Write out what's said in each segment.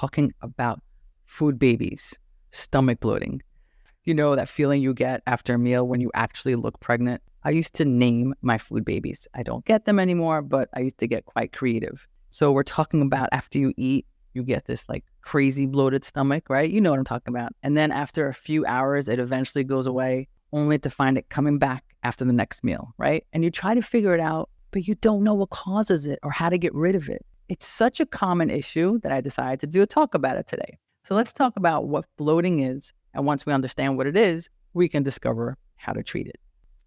talking about food babies, stomach bloating. You know that feeling you get after a meal when you actually look pregnant? I used to name my food babies. I don't get them anymore, but I used to get quite creative. So we're talking about after you eat, you get this like crazy bloated stomach, right? You know what I'm talking about. And then after a few hours, it eventually goes away, only to find it coming back after the next meal, right? And you try to figure it out, but you don't know what causes it or how to get rid of it. It's such a common issue that I decided to do a talk about it today. So let's talk about what bloating is. And once we understand what it is, we can discover how to treat it.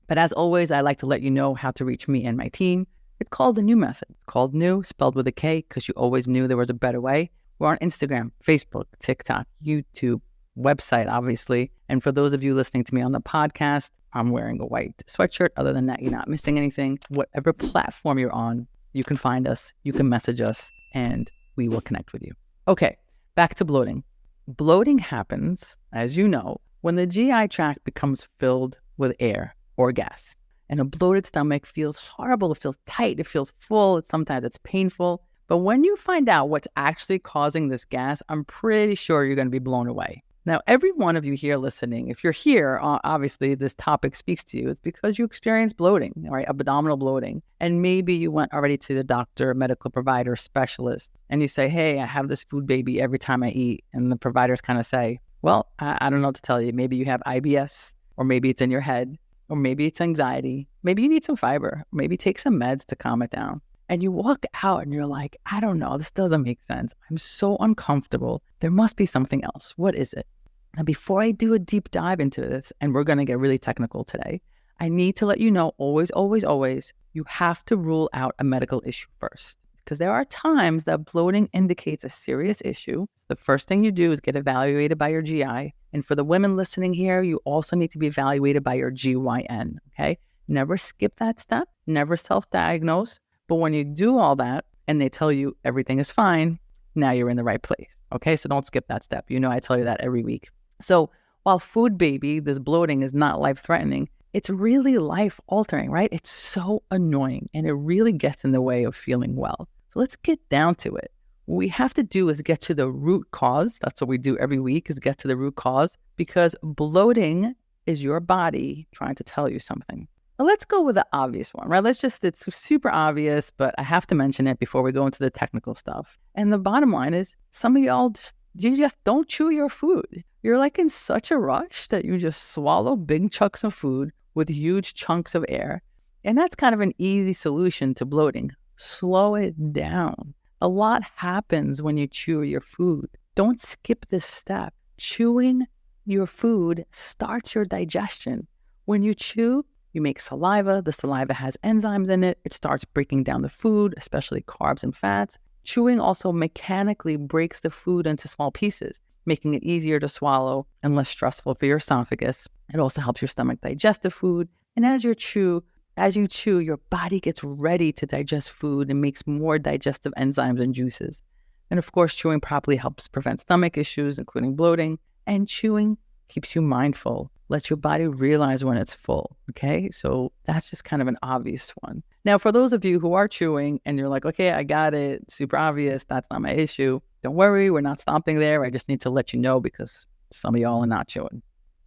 But as always, I like to let you know how to reach me and my team. It's called the New Method. It's called New, spelled with a K, because you always knew there was a better way. We're on Instagram, Facebook, TikTok, YouTube, website, obviously. And for those of you listening to me on the podcast, I'm wearing a white sweatshirt. Other than that, you're not missing anything. Whatever platform you're on, you can find us, you can message us, and we will connect with you. Okay, back to bloating. Bloating happens, as you know, when the GI tract becomes filled with air or gas. And a bloated stomach feels horrible. It feels tight. It feels full. Sometimes it's painful. But when you find out what's actually causing this gas, I'm pretty sure you're going to be blown away. Now, every one of you here listening, if you're here, obviously this topic speaks to you. It's because you experience bloating, right? Abdominal bloating. And maybe you went already to the doctor, medical provider, specialist, and you say, hey, I have this food baby every time I eat. And the providers kind of say, well, I don't know what to tell you. Maybe you have IBS, or maybe it's in your head, or maybe it's anxiety. Maybe you need some fiber. Maybe take some meds to calm it down. And you walk out and you're like, I don't know, this doesn't make sense. I'm so uncomfortable. There must be something else. What is it? Now, before I do a deep dive into this, and we're going to get really technical today, I need to let you know, always, you have to rule out a medical issue first. Because there are times that bloating indicates a serious issue. The first thing you do is get evaluated by your GI. And for the women listening here, you also need to be evaluated by your GYN, okay? Never skip that step. Never self-diagnose. But when you do all that and they tell you everything is fine, now you're in the right place, okay? So don't skip that step. You know I tell you that every week. So while food baby, this bloating is not life-threatening, it's really life-altering, right? It's so annoying and it really gets in the way of feeling well. So let's get down to it. What we have to do is get to the root cause. That's what we do every week, is get to the root cause, because bloating is your body trying to tell you something. Now let's go with the obvious one, right? It's super obvious, but I have to mention it before we go into the technical stuff. And the bottom line is, some of y'all you just don't chew your food. You're like in such a rush that you just swallow big chunks of food with huge chunks of air. And that's kind of an easy solution to bloating. Slow it down. A lot happens when you chew your food. Don't skip this step. Chewing your food starts your digestion. When you chew, you make saliva. The saliva has enzymes in it. It starts breaking down the food, especially carbs and fats. Chewing also mechanically breaks the food into small pieces, making it easier to swallow and less stressful for your esophagus. It also helps your stomach digest the food. And as you chew, your body gets ready to digest food and makes more digestive enzymes and juices. And of course, chewing properly helps prevent stomach issues, including bloating. And chewing keeps you mindful, lets your body realize when it's full, okay? So that's just kind of an obvious one. Now, for those of you who are chewing and you're like, okay, I got it, super obvious, that's not my issue. Don't worry, we're not stopping there. I just need to let you know because some of y'all are not chewing.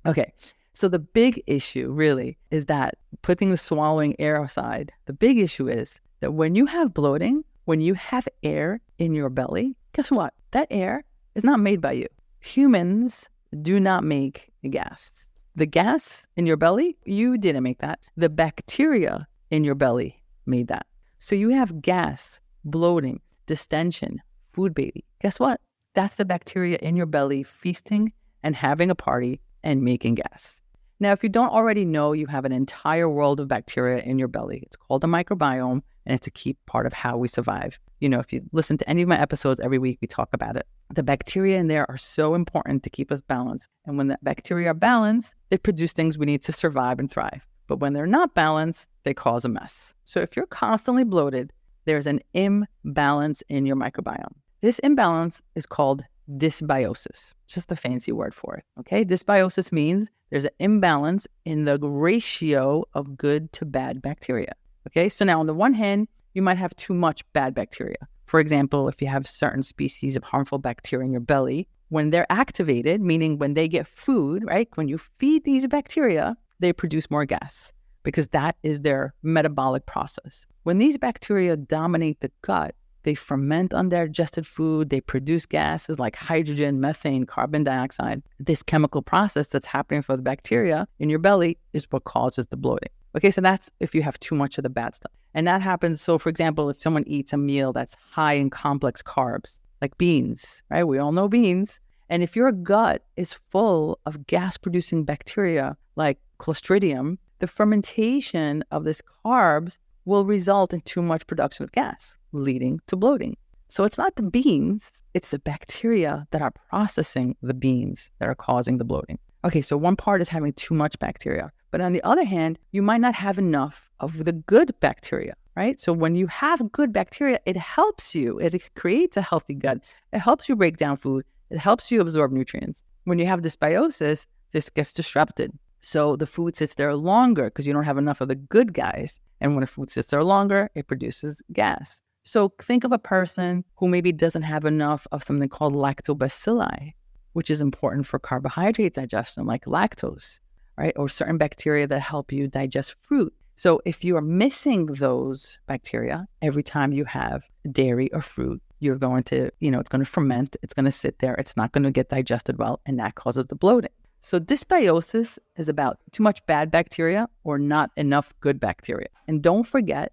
Okay, so the big issue really is that, putting the swallowing air aside, the big issue is that when you have bloating, when you have air in your belly, guess what? That air is not made by you. Humans do not make gas. The gas in your belly, you didn't make that. The bacteria in your belly made that. So you have gas, bloating, distension, food baby. Guess what? That's the bacteria in your belly feasting and having a party and making gas. Now, if you don't already know, you have an entire world of bacteria in your belly. It's called a microbiome, and it's a key part of how we survive. You know, if you listen to any of my episodes every week, we talk about it. The bacteria in there are so important to keep us balanced. And when the bacteria are balanced, they produce things we need to survive and thrive. But when they're not balanced, they cause a mess. So if you're constantly bloated, there's an imbalance in your microbiome. This imbalance is called dysbiosis, just a fancy word for it, okay? Dysbiosis means there's an imbalance in the ratio of good to bad bacteria, okay? So now on the one hand, you might have too much bad bacteria. For example, if you have certain species of harmful bacteria in your belly, when they're activated, meaning when they get food, right? When you feed these bacteria, they produce more gas because that is their metabolic process. When these bacteria dominate the gut, they ferment undigested food. They produce gases like hydrogen, methane, carbon dioxide. This chemical process that's happening for the bacteria in your belly is what causes the bloating. Okay, so that's if you have too much of the bad stuff. And that happens, so for example, if someone eats a meal that's high in complex carbs, like beans, right? We all know beans. And if your gut is full of gas-producing bacteria like Clostridium, the fermentation of this carbs will result in too much production of gas, leading to bloating. So it's not the beans, it's the bacteria that are processing the beans that are causing the bloating. Okay, so one part is having too much bacteria. But on the other hand, you might not have enough of the good bacteria, right? So when you have good bacteria, it helps you. It creates a healthy gut. It helps you break down food. It helps you absorb nutrients. When you have dysbiosis, this gets disrupted. So the food sits there longer because you don't have enough of the good guys. And when a food sits there longer, it produces gas. So think of a person who maybe doesn't have enough of something called lactobacilli, which is important for carbohydrate digestion, like lactose, right? Or certain bacteria that help you digest fruit. So if you are missing those bacteria every time you have dairy or fruit, you're going to, it's going to ferment, it's going to sit there, it's not going to get digested well, and that causes the bloating. So dysbiosis is about too much bad bacteria or not enough good bacteria. And don't forget,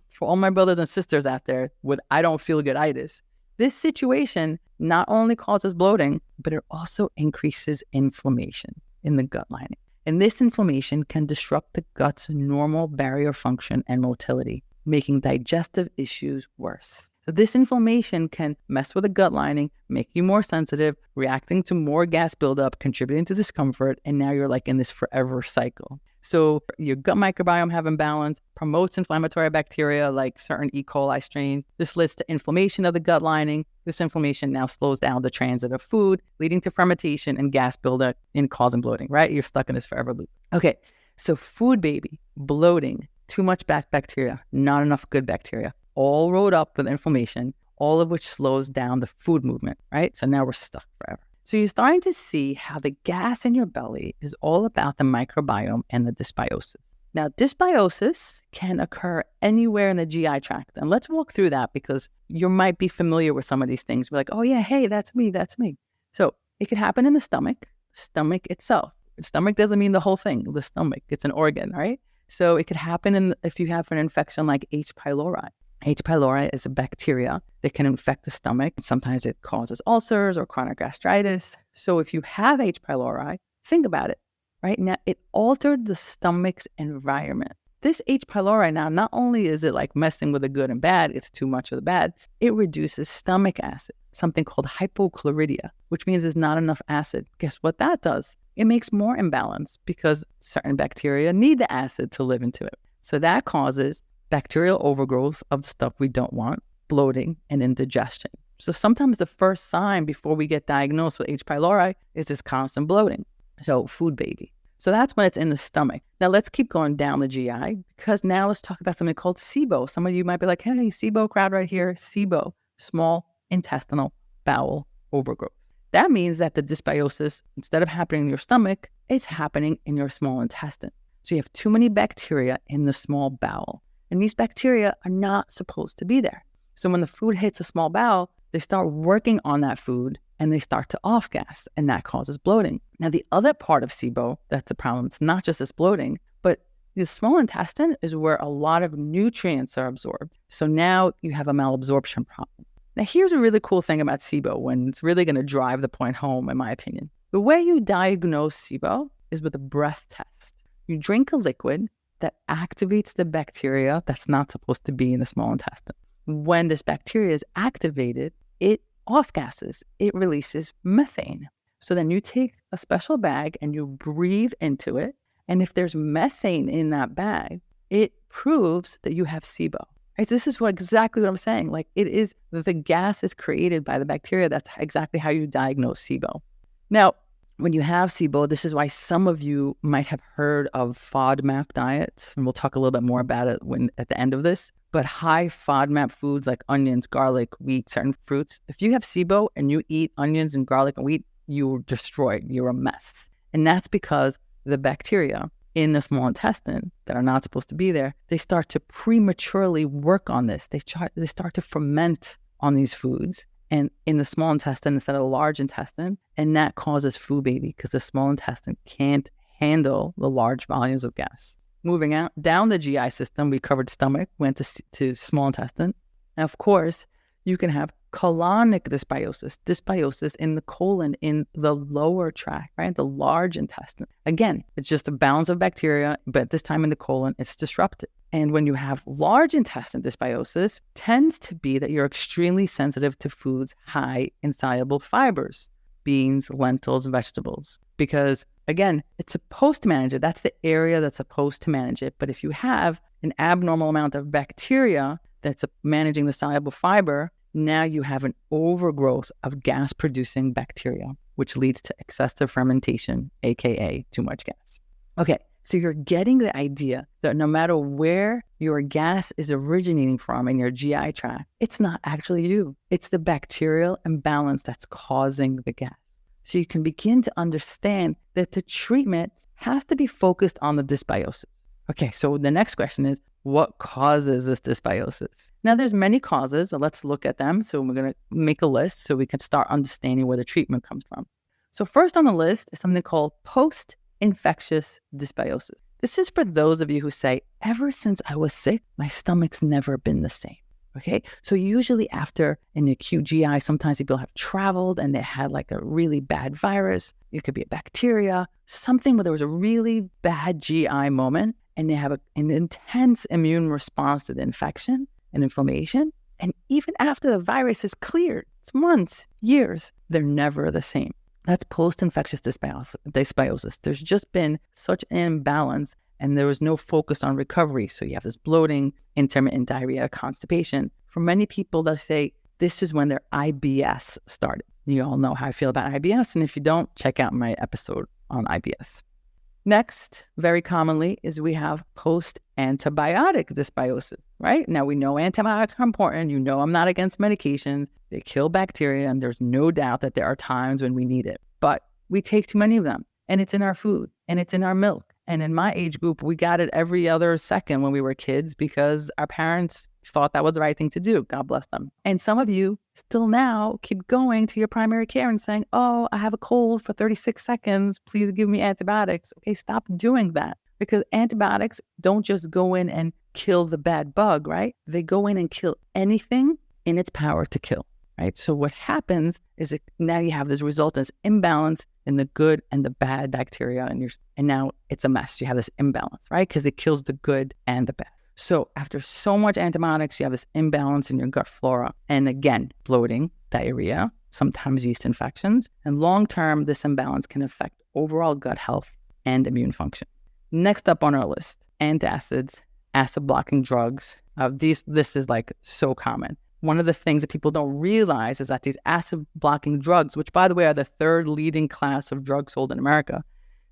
for all my brothers and sisters out there with I don't feel good-itis, this situation not only causes bloating, but it also increases inflammation in the gut lining. And this inflammation can disrupt the gut's normal barrier function and motility, making digestive issues worse. So this inflammation can mess with the gut lining, make you more sensitive, reacting to more gas buildup, contributing to discomfort, and now you're like in this forever cycle. So your gut microbiome have imbalance, promotes inflammatory bacteria like certain E. coli strains. This leads to inflammation of the gut lining. This inflammation now slows down the transit of food, leading to fermentation and gas buildup and causing bloating, right? You're stuck in this forever loop. Okay, so food baby, bloating, too much bad bacteria, not enough good bacteria, all rolled up with inflammation, all of which slows down the food movement, right? So now we're stuck forever. So you're starting to see how the gas in your belly is all about the microbiome and the dysbiosis. Now, dysbiosis can occur anywhere in the GI tract. And let's walk through that because you might be familiar with some of these things. We're like, oh yeah, hey, that's me. So it could happen in the stomach itself. The stomach doesn't mean the whole thing, the stomach, it's an organ, right? So it could happen if you have an infection like H. pylori. H. pylori is a bacteria that can infect the stomach. Sometimes it causes ulcers or chronic gastritis. So if you have H. pylori, think about it, right? Now, it altered the stomach's environment. This H. pylori now, not only is it like messing with the good and bad, it's too much of the bad, it reduces stomach acid, something called hypochlorhydria, which means there's not enough acid. Guess what that does? It makes more imbalance because certain bacteria need the acid to live into it. So that causes bacterial overgrowth of the stuff we don't want, bloating, and indigestion. So sometimes the first sign before we get diagnosed with H. pylori is this constant bloating. So food baby. So that's when it's in the stomach. Now let's keep going down the GI because now let's talk about something called SIBO. Some of you might be like, hey, SIBO crowd right here. SIBO, small intestinal bowel overgrowth. That means that the dysbiosis, instead of happening in your stomach, it's happening in your small intestine. So you have too many bacteria in the small bowel. And these bacteria are not supposed to be there. So when the food hits a small bowel, they start working on that food and they start to off-gas, and that causes bloating. Now, the other part of SIBO that's a problem, it's not just this bloating, but the small intestine is where a lot of nutrients are absorbed. So now you have a malabsorption problem. Now, here's a really cool thing about SIBO when it's really going to drive the point home, in my opinion. The way you diagnose SIBO is with a breath test. You drink a liquid that activates the bacteria that's not supposed to be in the small intestine. When this bacteria is activated, it off-gases. It releases methane. So then you take a special bag and you breathe into it. And if there's methane in that bag, it proves that you have SIBO. Right? So this is exactly what I'm saying. Like it is, the gas is created by the bacteria. That's exactly how you diagnose SIBO. Now, when you have SIBO, this is why some of you might have heard of FODMAP diets, and we'll talk a little bit more about it at the end of this. But high FODMAP foods like onions, garlic, wheat, certain fruits, if you have SIBO and you eat onions and garlic and wheat, you're destroyed. You're a mess. And that's because the bacteria in the small intestine that are not supposed to be there, they start to prematurely work on this. They start to ferment on these foods and in the small intestine instead of the large intestine. And that causes food baby because the small intestine can't handle the large volumes of gas. Moving out down the GI system, we covered stomach, went to small intestine. And of course, you can have colonic dysbiosis in the colon, in the lower tract, right? The large intestine. Again, it's just a balance of bacteria, but this time in the colon, it's disrupted. And when you have large intestine dysbiosis, tends to be that you're extremely sensitive to foods high in soluble fibers, beans, lentils, vegetables, because again, it's supposed to manage it. That's the area that's supposed to manage it. But if you have an abnormal amount of bacteria that's managing the soluble fiber, now you have an overgrowth of gas-producing bacteria, which leads to excessive fermentation, aka too much gas. Okay, so you're getting the idea that no matter where your gas is originating from in your GI tract, it's not actually you. It's the bacterial imbalance that's causing the gas. So you can begin to understand that the treatment has to be focused on the dysbiosis. Okay, so the next question is, what causes this dysbiosis? Now, there's many causes, so let's look at them. So we're going to make a list so we can start understanding where the treatment comes from. So first on the list is something called post-infectious dysbiosis. This is for those of you who say, ever since I was sick, my stomach's never been the same. Okay, so usually after an acute GI, sometimes people have traveled and they had like a really bad virus. It could be a bacteria, something where there was a really bad GI moment and they have an intense immune response to the infection and inflammation. And even after the virus is cleared, it's months, years, they're never the same. That's post-infectious dysbiosis. There's just been such an imbalance and there was no focus on recovery. So you have this bloating, intermittent diarrhea, constipation. For many people, they'll say this is when their IBS started. You all know how I feel about IBS. And if you don't, check out my episode on IBS. Next, very commonly, is we have post-antibiotic dysbiosis, right? Now, we know antibiotics are important. You know I'm not against medications. They kill bacteria, and there's no doubt that there are times when we need it. But we take too many of them, and it's in our food, and it's in our milk. And in my age group, we got it every other second when we were kids because our parents thought that was the right thing to do. God bless them. And some of you still now keep going to your primary care and saying, oh, I have a cold for 36 seconds. Please give me antibiotics. Okay, stop doing that because antibiotics don't just go in and kill the bad bug, right? They go in and kill anything in its power to kill, right? So what happens is now you have this resultant imbalance in the good and the bad bacteria and now it's a mess. You have this imbalance, right? Because it kills the good and the bad. So after so much antibiotics, you have this imbalance in your gut flora. And again, bloating, diarrhea, sometimes yeast infections. And long-term, this imbalance can affect overall gut health and immune function. Next up on our list, antacids, acid-blocking drugs. This is like so common. One of the things that people don't realize is that these acid-blocking drugs, which by the way are the third leading class of drugs sold in America,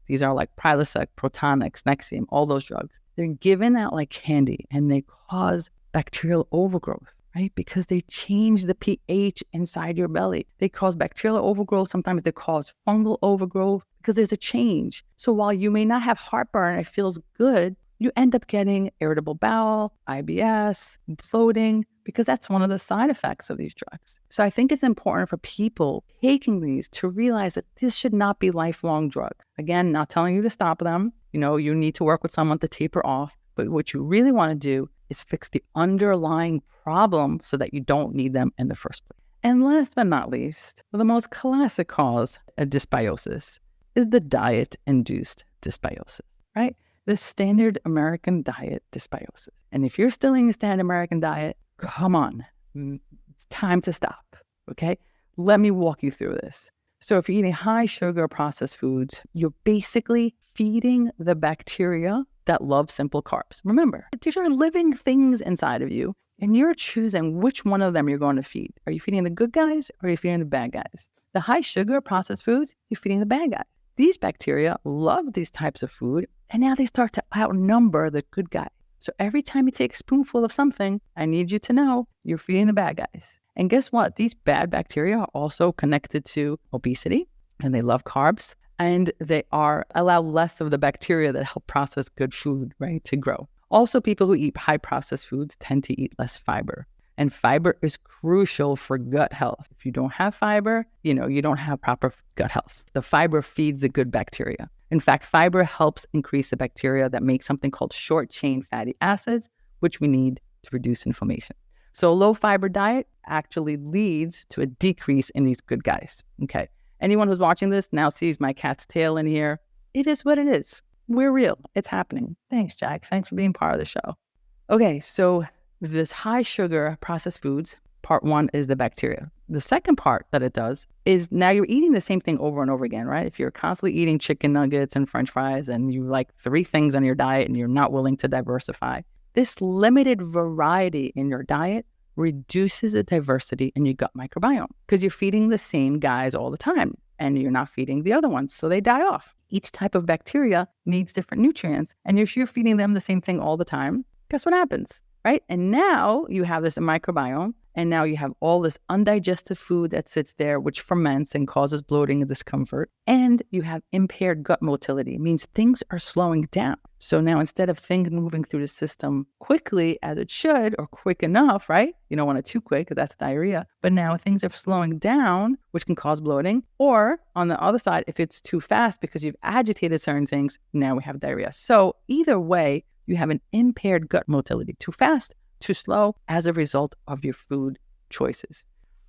these are like Prilosec, Protonix, Nexium, all those drugs. They're given out like candy and they cause bacterial overgrowth, right? Because they change the pH inside your belly. They cause bacterial overgrowth. Sometimes they cause fungal overgrowth because there's a change. So while you may not have heartburn, it feels good, you end up getting irritable bowel, IBS, bloating, because that's one of the side effects of these drugs. So I think it's important for people taking these to realize that this should not be lifelong drugs. Again, not telling you to stop them. You know, you need to work with someone to taper off. But what you really want to do is fix the underlying problem so that you don't need them in the first place. And last but not least, the most classic cause of dysbiosis is the diet-induced dysbiosis, right? The standard American diet dysbiosis. And if you're still eating a standard American diet, come on, it's time to stop, okay? Let me walk you through this. So if you're eating high sugar processed foods, you're basically feeding the bacteria that love simple carbs. Remember, these are living things inside of you, and you're choosing which one of them you're going to feed. Are you feeding the good guys or are you feeding the bad guys? The high sugar processed foods, you're feeding the bad guys. These bacteria love these types of food, and now they start to outnumber the good guy. So every time you take a spoonful of something, I need you to know you're feeding the bad guys. And guess what? These bad bacteria are also connected to obesity, and they love carbs, and they allow less of the bacteria that help process good food, right, to grow. Also, people who eat high processed foods tend to eat less fiber. And fiber is crucial for gut health. If you don't have fiber, you don't have proper gut health. The fiber feeds the good bacteria. In fact, fiber helps increase the bacteria that make something called short-chain fatty acids, which we need to reduce inflammation. So a low-fiber diet actually leads to a decrease in these good guys. Okay. Anyone who's watching this now sees my cat's tail in here. It is what it is. We're real. It's happening. Thanks, Jack. Thanks for being part of the show. Okay, so this high sugar processed foods, part one is the bacteria. The second part that it does is now you're eating the same thing over and over again, right? If you're constantly eating chicken nuggets and French fries and you like 3 things on your diet and you're not willing to diversify, this limited variety in your diet reduces the diversity in your gut microbiome because you're feeding the same guys all the time and you're not feeding the other ones, so they die off. Each type of bacteria needs different nutrients, and if you're feeding them the same thing all the time, guess what happens? Right? And now you have this microbiome, and now you have all this undigested food that sits there, which ferments and causes bloating and discomfort. And you have impaired gut motility. It means things are slowing down. So now instead of things moving through the system quickly as it should, or quick enough, right? You don't want it too quick because that's diarrhea. But now things are slowing down, which can cause bloating. Or on the other side, if it's too fast because you've agitated certain things, now we have diarrhea. So either way, you have an impaired gut motility, too fast, too slow, as a result of your food choices.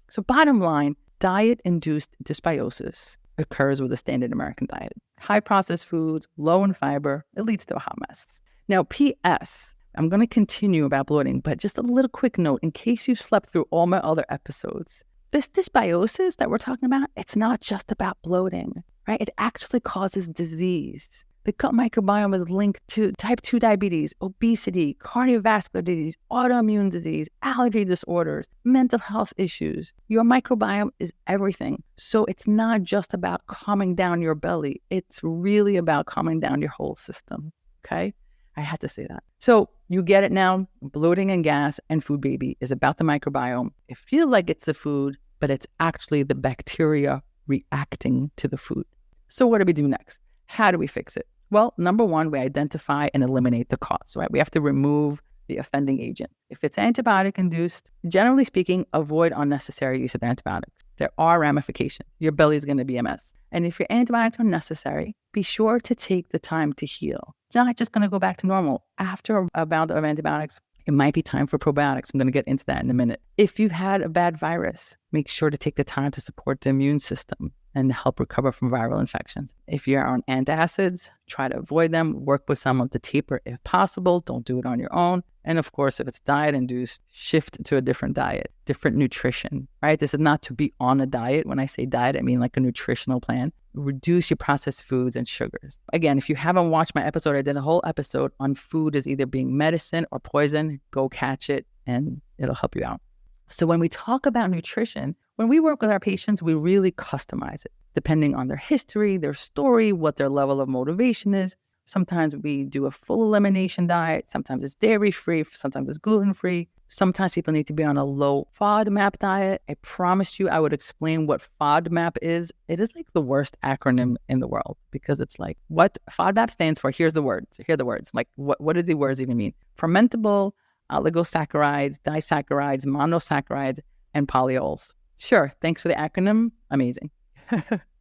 So bottom line, diet-induced dysbiosis occurs with a standard American diet. High processed foods, low in fiber, it leads to a hot mess. Now, P.S., I'm going to continue about bloating, but just a little quick note in case you slept through all my other episodes. This dysbiosis that we're talking about, it's not just about bloating, right? It actually causes disease. The gut microbiome is linked to type 2 diabetes, obesity, cardiovascular disease, autoimmune disease, allergy disorders, mental health issues. Your microbiome is everything. So it's not just about calming down your belly. It's really about calming down your whole system, okay? I had to say that. So you get it now. Bloating and gas and food baby is about the microbiome. It feels like it's the food, but it's actually the bacteria reacting to the food. So what do we do next? How do we fix it? Well, number one, we identify and eliminate the cause, right? We have to remove the offending agent. If it's antibiotic-induced, generally speaking, avoid unnecessary use of antibiotics. There are ramifications. Your belly is going to be a mess. And if your antibiotics are necessary, be sure to take the time to heal. It's not just going to go back to normal. After a bout of antibiotics, it might be time for probiotics. I'm going to get into that in a minute. If you've had a bad virus, make sure to take the time to support the immune system and help recover from viral infections. If you're on antacids, try to avoid them. Work with someone to taper if possible. Don't do it on your own. And of course, if it's diet-induced, shift to a different diet, different nutrition, right? This is not to be on a diet. When I say diet, I mean like a nutritional plan. Reduce your processed foods and sugars. Again, if you haven't watched my episode, I did a whole episode on food as either being medicine or poison. Go catch it and it'll help you out. So when we talk about nutrition, when we work with our patients, we really customize it depending on their history, their story, what their level of motivation is. Sometimes we do a full elimination diet. Sometimes it's dairy-free. Sometimes it's gluten-free. Sometimes people need to be on a low FODMAP diet. I promised you I would explain what FODMAP is. It is like the worst acronym in the world because it's like what FODMAP stands for. Here's the words. Here are the words. Like what do the words even mean? Fermentable, oligosaccharides, disaccharides, monosaccharides, and polyols. Sure, thanks for the acronym. Amazing.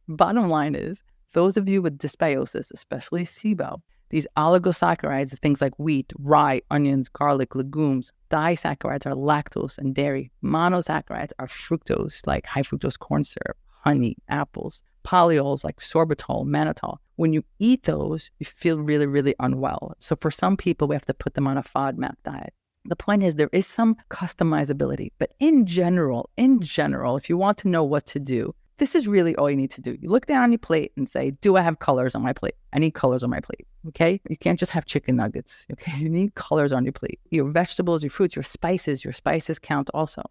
Bottom line is, those of you with dysbiosis, especially SIBO, these oligosaccharides, things like wheat, rye, onions, garlic, legumes. Disaccharides are lactose and dairy. Monosaccharides are fructose, like high fructose corn syrup, honey, apples. Polyols like sorbitol, mannitol. When you eat those, you feel really, really unwell. So for some people, we have to put them on a FODMAP diet. The point is there is some customizability, but in general, if you want to know what to do, this is really all you need to do. You look down on your plate and say, do I have colors on my plate? I need colors on my plate, okay? You can't just have chicken nuggets, okay? You need colors on your plate. Your vegetables, your fruits, your spices count also.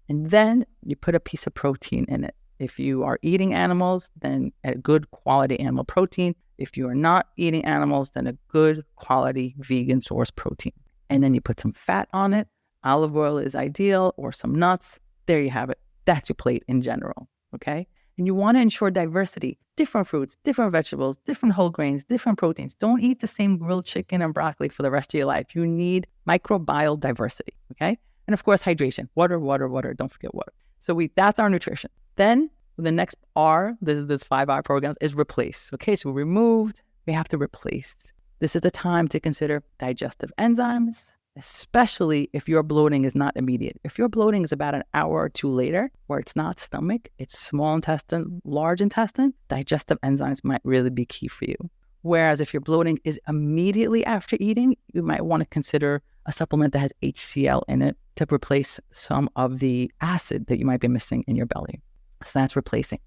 And then you put a piece of protein in it. If you are eating animals, then a good quality animal protein. If you are not eating animals, then a good quality vegan source protein. and then you put some fat on it. Olive oil is ideal, or some nuts. There you have it. That's your plate in general, okay? And you want to ensure diversity, different fruits, different vegetables, different whole grains, different proteins. Don't eat the same grilled chicken and broccoli for the rest of your life. You need microbial diversity, okay? And of course, hydration, water, water, water. Don't forget water. So that's our nutrition. Then the next R, this 5R programs, is replace. Okay, so we removed, we have to replace. This is the time to consider digestive enzymes, especially if your bloating is not immediate. If your bloating is about an hour or two later, where it's not stomach, it's small intestine, large intestine, digestive enzymes might really be key for you. Whereas if your bloating is immediately after eating, you might want to consider a supplement that has HCl in it to replace some of the acid that you might be missing in your belly. So that's replacing.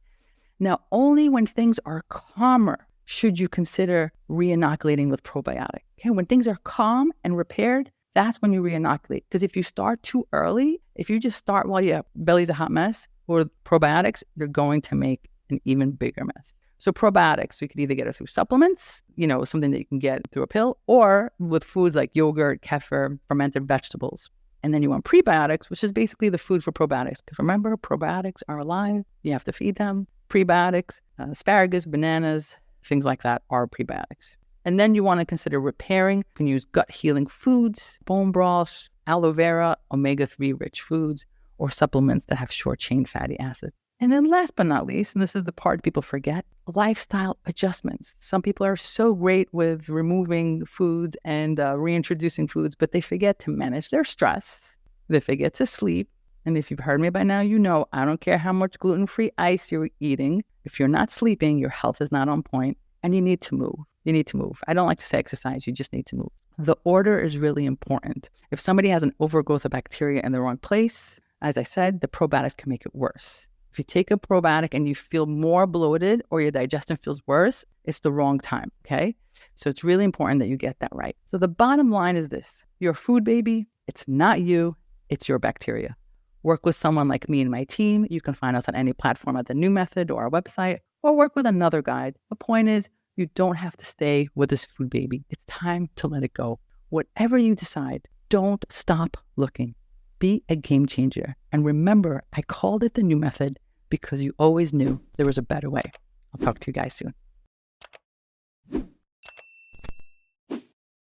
Now, only when things are calmer should you consider re-inoculating with probiotic. Okay, when things are calm and repaired, that's when you re-inoculate. Because if you start too early, if you just start while your belly's a hot mess with probiotics, you're going to make an even bigger mess. So probiotics, we could either get it through supplements, something that you can get through a pill, or with foods like yogurt, kefir, fermented vegetables. And then you want prebiotics, which is basically the food for probiotics. Because remember, probiotics are alive. You have to feed them. Prebiotics, asparagus, bananas, things like that are prebiotics. And then you want to consider repairing. You can use gut healing foods, bone broths, aloe vera, omega-3 rich foods, or supplements that have short chain fatty acids. And then last but not least, and this is the part people forget, lifestyle adjustments. Some people are so great with removing foods and reintroducing foods, but they forget to manage their stress. They forget to sleep. And if you've heard me by now, I don't care how much gluten-free ice you're eating. If you're not sleeping, your health is not on point, and you need to move. You need to move. I don't like to say exercise. You just need to move. The order is really important. If somebody has an overgrowth of bacteria in the wrong place, as I said, the probiotics can make it worse. If you take a probiotic and you feel more bloated or your digestion feels worse, it's the wrong time, okay? So it's really important that you get that right. So the bottom line is this. Your food baby, it's not you, it's your bacteria. Work with someone like me and my team. You can find us on any platform at The New Method or our website, or work with another guide. The point is, you don't have to stay with this food baby. It's time to let it go. Whatever you decide, don't stop looking. Be a game changer. And remember, I called it The New Method because you always knew there was a better way. I'll talk to you guys soon.